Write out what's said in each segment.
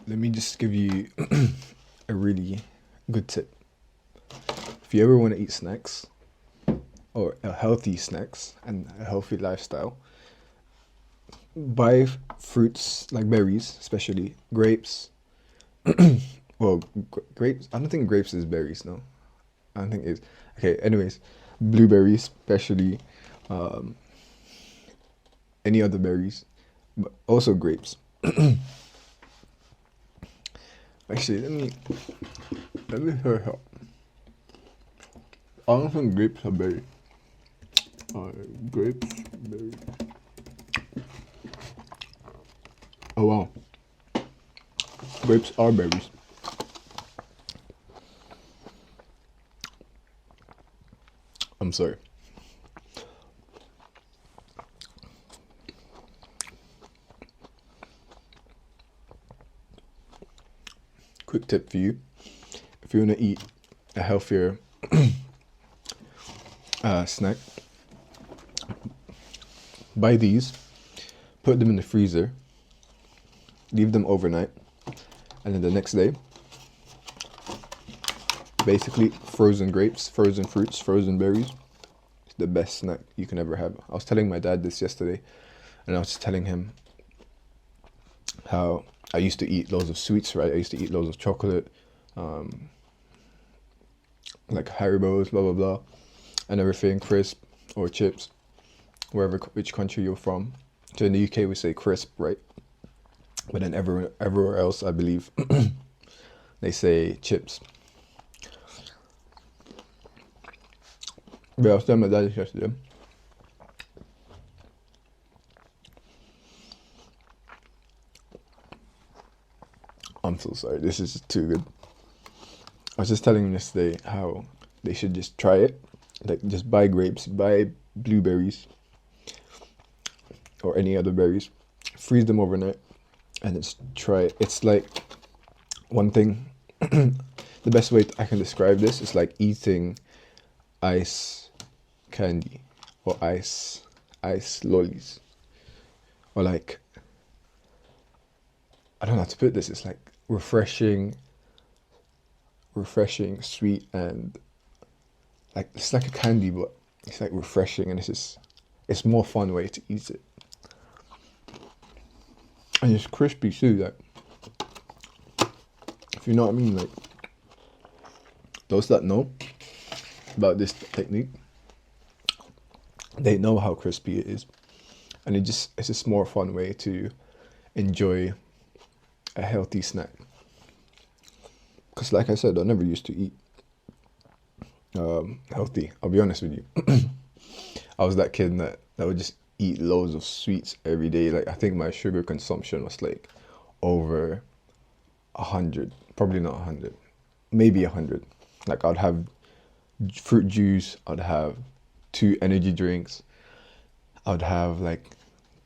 Let me just give you a really good tip. If you ever want to eat snacks or a healthy snacks and a healthy lifestyle, buy fruits like berries, especially grapes. Well, grapes. I don't think grapes is berries. No, I don't think it is. Okay. Anyways, blueberries, especially um, any other berries, but also grapes. Actually, let me hear how. I don't think grapes are berry. Grapes, berry. Oh wow, grapes are berries. I'm sorry. Quick tip for you: if you want to eat a healthier snack, buy these, put them in the freezer, leave them overnight, and then the next day, basically frozen grapes, frozen fruits, frozen berries. It's the best snack you can ever have. I was telling my dad this yesterday, and I was just telling him how I used to eat loads of sweets, right? I used to eat loads of chocolate, um, like Haribo's, blah blah blah, and everything, crisp or chips, wherever which country you're from. So in the UK we say crisp, right? But then everywhere else, I believe, they say chips. But I was telling my dad this yesterday. I'm so sorry. This is too good. I was just telling him yesterday how they should just try it. Like, just buy grapes, buy blueberries, or any other berries, freeze them overnight, and just try it. It's like one thing. The best way I can describe this is like eating ice candy or ice lollies, or like, I don't know how to put this. It's like refreshing, sweet, and like it's like a candy, but it's like refreshing, and it's more fun way to eat it, and it's crispy too. Like, if you know what I mean, like those that know about this technique, they know how crispy it is, and it's just more fun way to enjoy a healthy snack. Because like I said, I never used to eat healthy. I'll be honest with you. I was that kid that would just eat loads of sweets every day. Like, I think my sugar consumption was like over 100, probably not 100, maybe 100. Like, I'd have fruit juice, I'd have two energy drinks, I'd have like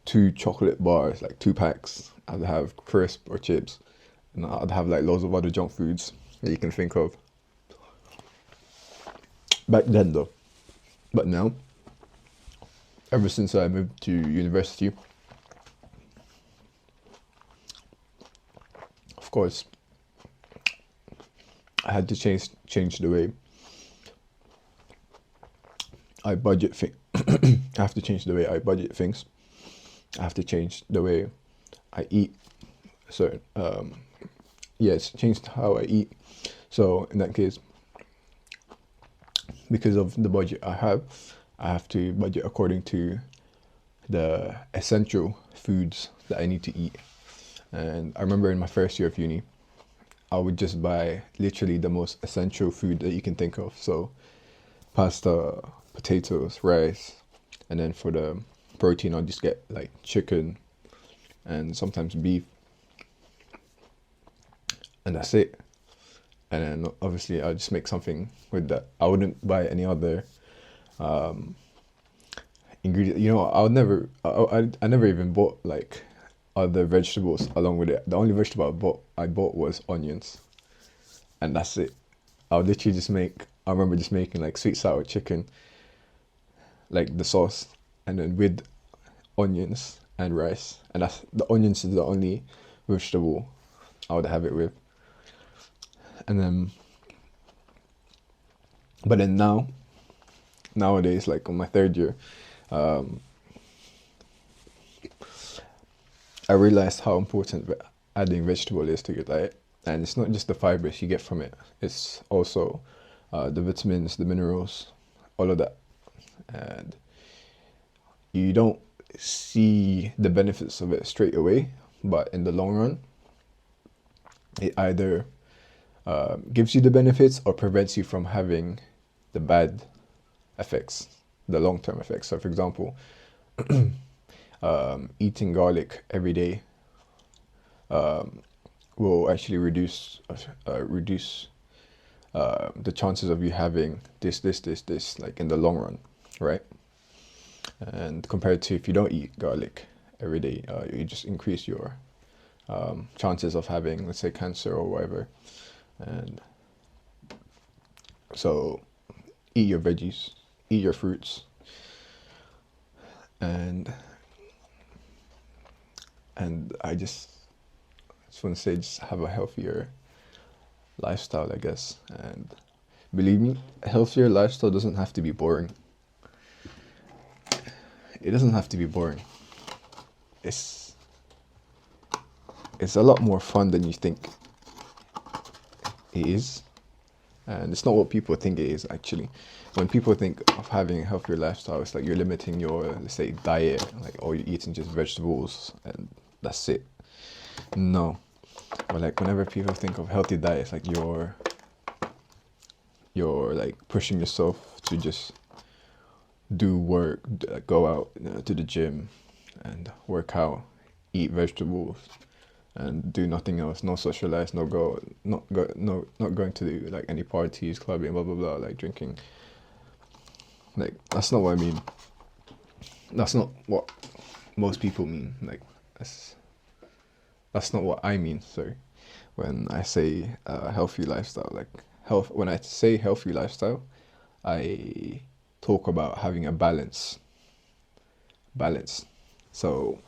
two chocolate bars, like 2 packs. I'd have crisp or chips, and I'd have like loads of other junk foods that you can think of. Back then, though. But now, ever since I moved to university, of course, I had to change the way I budget things. I have to change the way I budget things. I have to change the way I eat. So, yeah, it's changed how I eat. So in that case, because of the budget I have to budget according to the essential foods that I need to eat. And I remember in my first year of uni, I would just buy literally the most essential food that you can think of. So pasta, potatoes, rice, and then for the protein, I'll just get like chicken and sometimes beef, and that's it. And then obviously I'll just make something with that. I wouldn't buy any other ingredient. You know, I would never. I never even bought like other vegetables along with it. The only vegetable I bought was onions, and that's it. I would literally just make. I remember just making like sweet sour chicken, like the sauce, and then with onions and rice, and that's the onions is the only vegetable I would have it with. And then, but then nowadays, like on my third year, um, I realized how important adding vegetable is to your diet. And it's not just the fibers you get from it, it's also the vitamins, the minerals, all of that. And you don't see the benefits of it straight away, but in the long run, it either gives you the benefits or prevents you from having the bad effects, the long-term effects. So, for example, eating garlic every day will actually reduce the chances of you having this, like in the long run, right? And compared to if you don't eat garlic every day, you just increase your chances of having, let's say, cancer or whatever. And so, eat your veggies, eat your fruits, and I just want to say, just have a healthier lifestyle, I guess. And believe me, a healthier lifestyle doesn't have to be boring. It doesn't have to be boring. It's a lot more fun than you think it is. And it's not what people think it is, actually. When people think of having a healthier lifestyle, it's like you're limiting your, let's say, diet, like, or you're eating just vegetables and that's it. No. But like whenever people think of healthy diet, it's like you're like pushing yourself to just do work, go out, to the gym and work out, eat vegetables, and do nothing else. No socialize, not going to like any parties, clubbing, blah blah blah, like drinking. Like that's not what I mean. That's not what most people mean. Like that's not what I mean. Sorry, when I say healthy lifestyle, like health. When I say healthy lifestyle, I talk about having a balance. Balance. So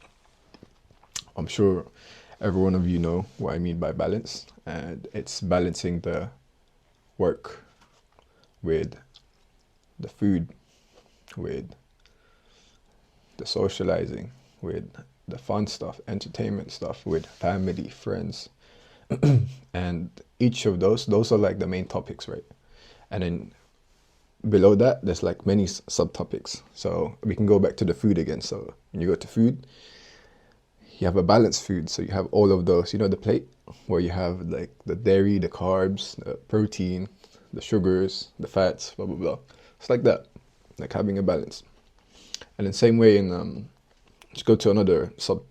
I'm sure every one of you know what I mean by balance, and it's balancing the work with the food, with the socializing, with the fun stuff, entertainment stuff, with family, friends, and each of those are like the main topics, right? And then below that, there's like many subtopics. So we can go back to the food again. So when you go to food, you have a balanced food. So you have all of those, the plate where you have like the dairy, the carbs, the protein, the sugars, the fats, blah, blah, blah. It's like that, like having a balance. And in the same way, let's go to another sub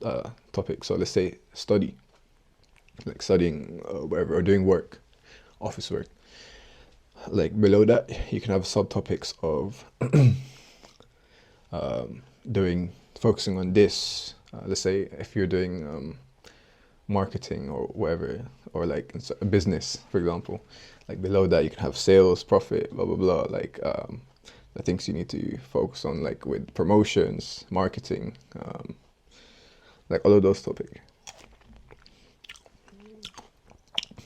topic. So let's say study, like studying whatever, or doing work, office work. Like below that, you can have subtopics of focusing on this. Let's say if you're doing marketing or whatever, or like a business, for example. Like below that, you can have sales, profit, blah blah blah. Like the things you need to focus on, like with promotions, marketing, like all of those topics.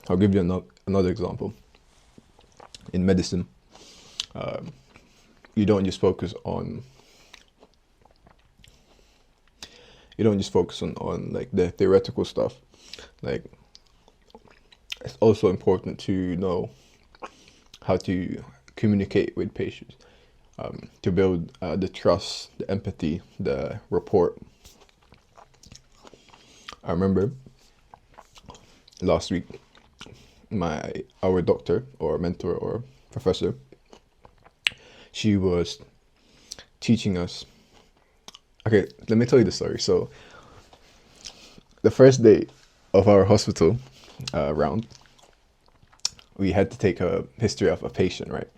I'll give you another example. In medicine, you don't just focus on like the theoretical stuff. Like it's also important to know how to communicate with patients, to build the trust, the empathy, the rapport. I remember last week, our doctor or mentor or professor, she was teaching us. Okay, let me tell you the story. So the first day of our hospital round, we had to take a history of a patient, right?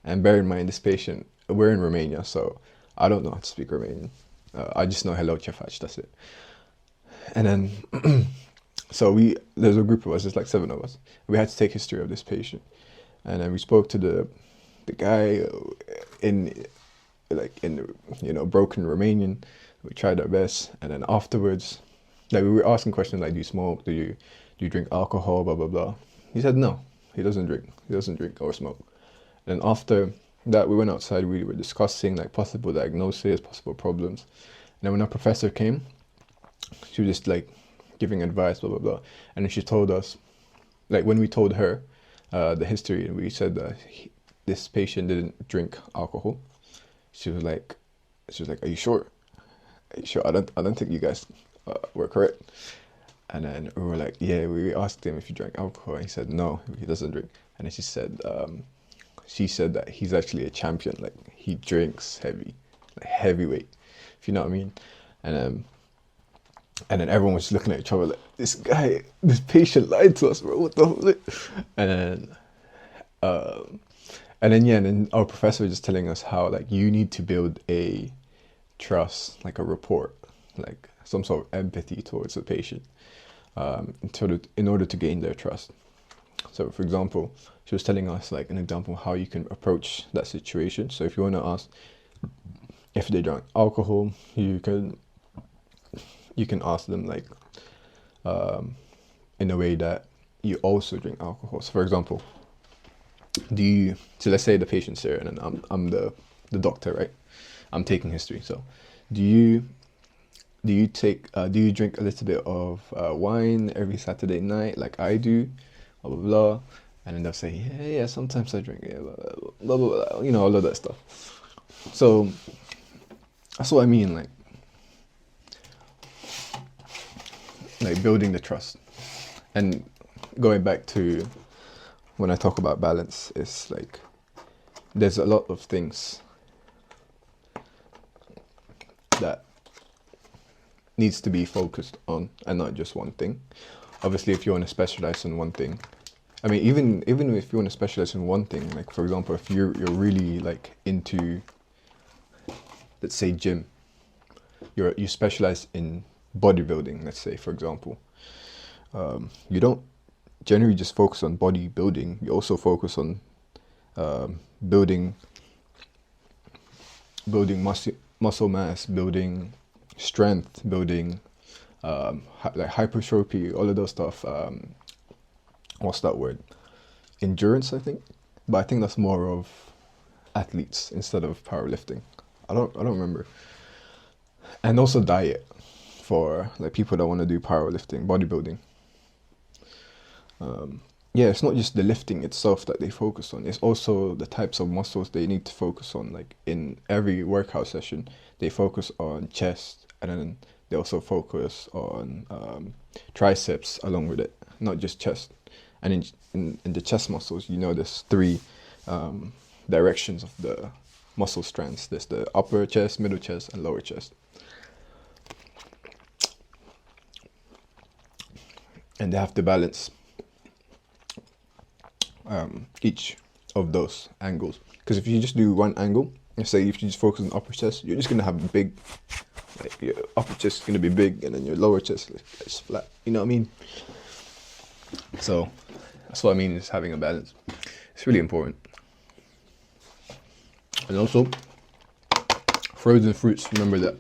And bear in mind, this patient, we're in Romania, so I don't know how to speak Romanian. I just know hello, ce faci, that's it. And then so there's a group of us, there's like 7 of us. We had to take history of this patient. And then we spoke to the guy in broken Romanian. We tried our best. And then afterwards, like we were asking questions like, do you smoke? Do do you drink alcohol, blah blah blah. He said no, he doesn't drink. He doesn't drink or smoke. And after that, we went outside. We were discussing like possible diagnosis, possible problems. And then when our professor came, she was just like giving advice, blah blah blah. And then she told us, like when we told her the history, and we said that this patient didn't drink alcohol. She was like, "Are you sure? Are you sure? I don't think you guys were correct." And then we were like, "Yeah." We asked him if he drank alcohol, and he said no, he doesn't drink. And then she said that he's actually a champion. Like he drinks heavy, like heavyweight, if you know what I mean. And then everyone was looking at each other like, this patient lied to us, bro. What the hell? And then our professor was just telling us how like you need to build a trust, like a rapport, like some sort of empathy towards the patient, in order to gain their trust. So, for example, she was telling us like an example of how you can approach that situation. So, if you want to ask if they drank alcohol, you can ask them like in a way that you also drink alcohol. So, for example, so let's say the patient's here and then I'm the doctor, right? I'm taking history. So do you drink a little bit of wine every Saturday night like I do, blah blah blah? And then they'll say, yeah, sometimes I drink, yeah, blah blah blah, you know, all of that stuff. So that's what I mean, like building the trust. And going back to when I talk about balance, it's like there's a lot of things that needs to be focused on and not just one thing. Obviously, if you want to specialize in one thing, I mean, even if you want to specialize in one thing, like for example, if you're really like into, let's say, gym, you specialize in bodybuilding, let's say, for example, you don't generally just focus on bodybuilding. You also focus on building muscle mass, building strength, building like hypertrophy, all of those stuff. What's that word? Endurance, I think. But I think that's more of athletes instead of powerlifting. I don't remember. And also diet for like people that want to do powerlifting, bodybuilding. Yeah, it's not just the lifting itself that they focus on. It's also the types of muscles they need to focus on. Like in every workout session, they focus on chest, and then they also focus on triceps along with it, not just chest. And in the chest muscles, you know, there's three directions of the muscle strands. There's the upper chest, middle chest, and lower chest. And they have to balance each of those angles. Because if you just do one angle, let's say if you just focus on upper chest, you're just gonna have big, like your upper chest is gonna be big, and then your lower chest is flat. You know what I mean? So that's what I mean is having a balance. It's really important. And also, frozen fruits. Remember that.